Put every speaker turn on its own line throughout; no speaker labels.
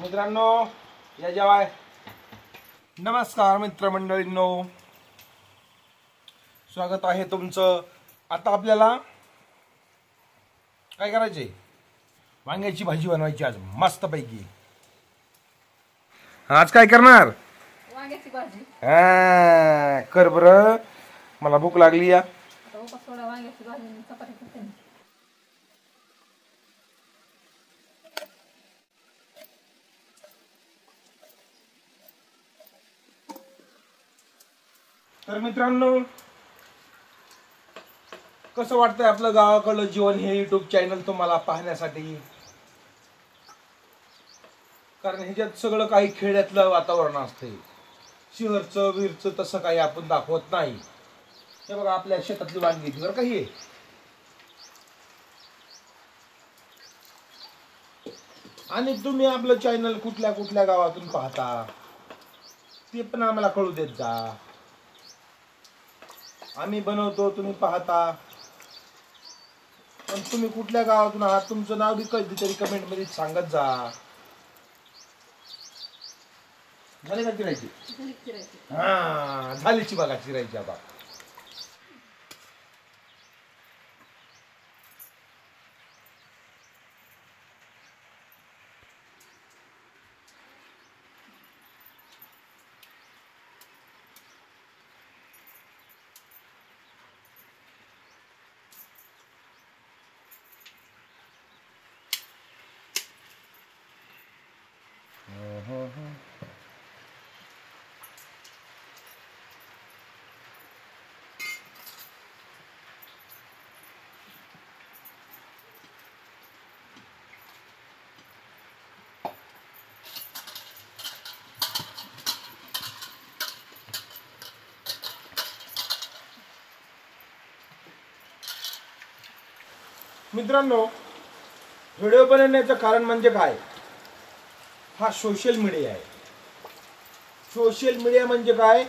मित्रांनो या जेवाय. नमस्कार मित्रमंडळींनो, स्वागत आहे तुमचं. आता आपल्याला काय करायचंय? वांग्याची भाजी बनवायची आज मस्त पैकी. आज काय करणार?
वांग्याची भाजी.
कर बरं, मला भूक लागली या.
आता उपास सोडा, वांग्याची भाजी आणि चपाती करते मी.
तर मित्रांनो, कसं वाटतंय आपलं गावाकडलं जीवन हे युट्यूब चॅनल तुम्हाला पाहण्यासाठी? कारण ह्याच्यात सगळं काही खेड्यातलं वातावरण असते. शहरचं वीरचं तसं काही आपण दाखवत नाही. हे बघा आपल्या शेतातली वांगी बरं का ही. आणि तुम्ही आपलं चॅनल कुठल्या कुठल्या गावातून पाहता ते पण आम्हाला कळू देत जा. आम्ही बनवतो, तुम्ही पाहता. पण तुम्ही कुठल्या गावातून आहात तुमचं नाव बी कधीतरी कमेंट मध्ये सांगत जा. झाली का चिरायची? हा झालीची बघा चिरायची आता. मित्रांनो, व्हिडिओ बनवण्याचं कारण म्हणजे काय? हा सोशल मीडिया आहे. सोशल मीडिया म्हणजे काय?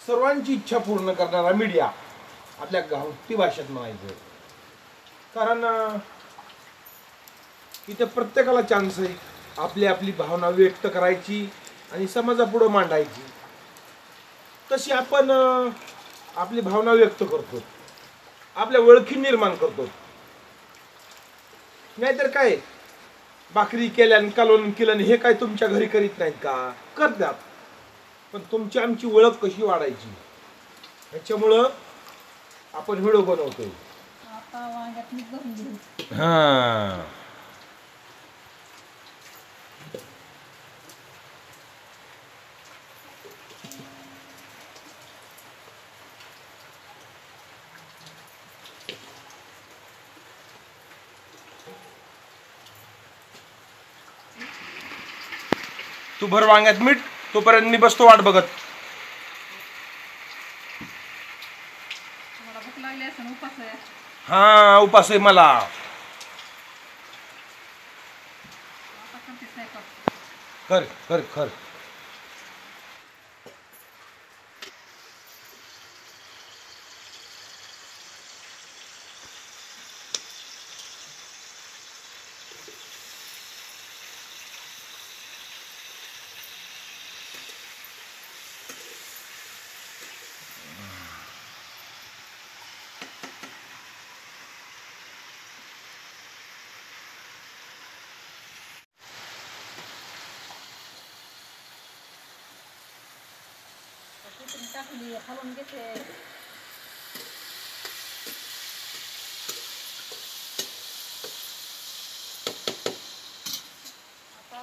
सर्वांची इच्छा पूर्ण करणारा मीडिया, आपल्या गावठी भाषेत म्हणायचं. कारण इथे प्रत्येकाला चान्स आहे आपली आपली भावना व्यक्त करायची आणि समाजापुढे मांडायची. तशी आपण आपली भावना व्यक्त करतो, आपल्या ओळखी निर्माण करतो. नाहीतर काय, भाकरी केल्यान कालवण केलं हे काय तुमच्या घरी करीत नाहीत का? करतात. पण तुमची आमची ओळख कशी वाढायची ह्याच्यामुळं आपण व्हिडिओ बनवतोय.
आता वांग्यात मीठ भरून घेऊ.
हा तू भर वांग्यात मीठ, तोपर्यंत मी बसतो वाट बघत.
मला भूक लागली असेल, उपास आहे.
हा उपास आहे मला.
आता करते स्वयंपाक.
कर कर कर.
कोथिंबीर टाकली, हलवून घेते. आता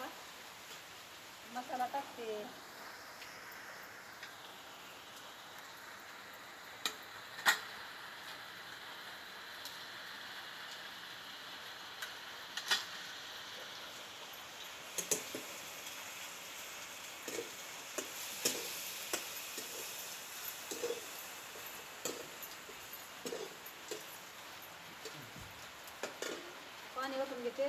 मसाला टाकते. पाणी ओतून घेते.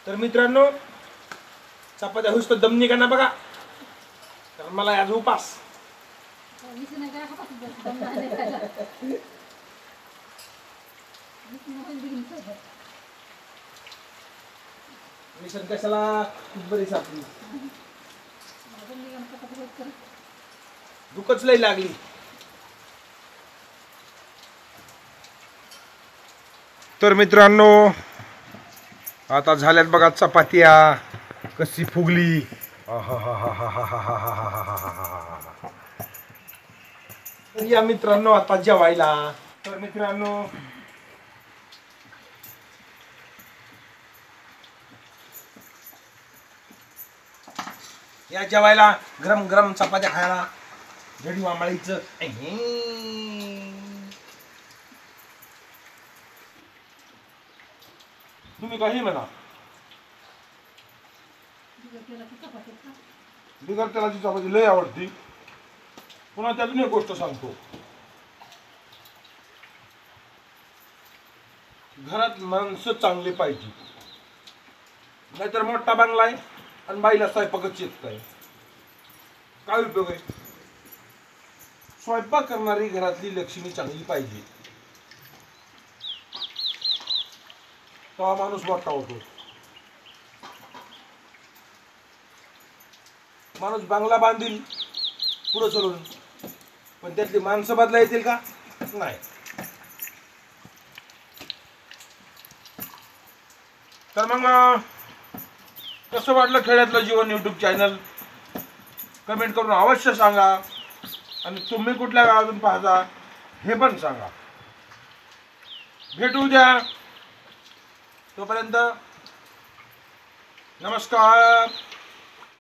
तर मित्रांनो, चपात्या होईस तर दम निघा ना बघा, कारण मला आज उपास.
विसरू नका हातात बस, दम नाही खायला. विसरू नका बिघडून सगळं.
मिशन कशाला बरीच आपली
माझं निघून चपाती होत कर.
दुखच लई लागली. तर मित्रांनो, आता झाल्यात बघा चपात्या, कशी फुगली. तर या मित्रांनो आता जेवायला. तर मित्रांनो, या जेवायला गरम गरम चपात्या खायला, घडी वांबळीचं. तुम्ही काही म्हणा,
बिगर तेलाची चपाती खा.
बिगर तेलाची चपाती लय आवडती. पुन्हा त्यातून एक गोष्ट सांगतो, घरात माणसं चांगली पाहिजे, नाहीतर मोठा बांगला आहे आणि बाईला स्वयंपाकच येत नाही, काय उपयोग आहे. स्वयंपाक करणारी घरातली लक्ष्मी चांगली पाहिजे, तेव्हा माणूस मोठा होतो. माणूस बांगला बांधील पुढे चलून, पण त्यातली माणसं बदला येतील का? नाही. तर मग कसं वाटलं खेड्यातलं जीवन यूट्यूब चॅनल, कमेंट करून अवश्य सांगा. आणि तुम्ही कुठल्या गावातून पाहता हे पण सांगा. भेटू द्या, तोपर्यंत नमस्कार.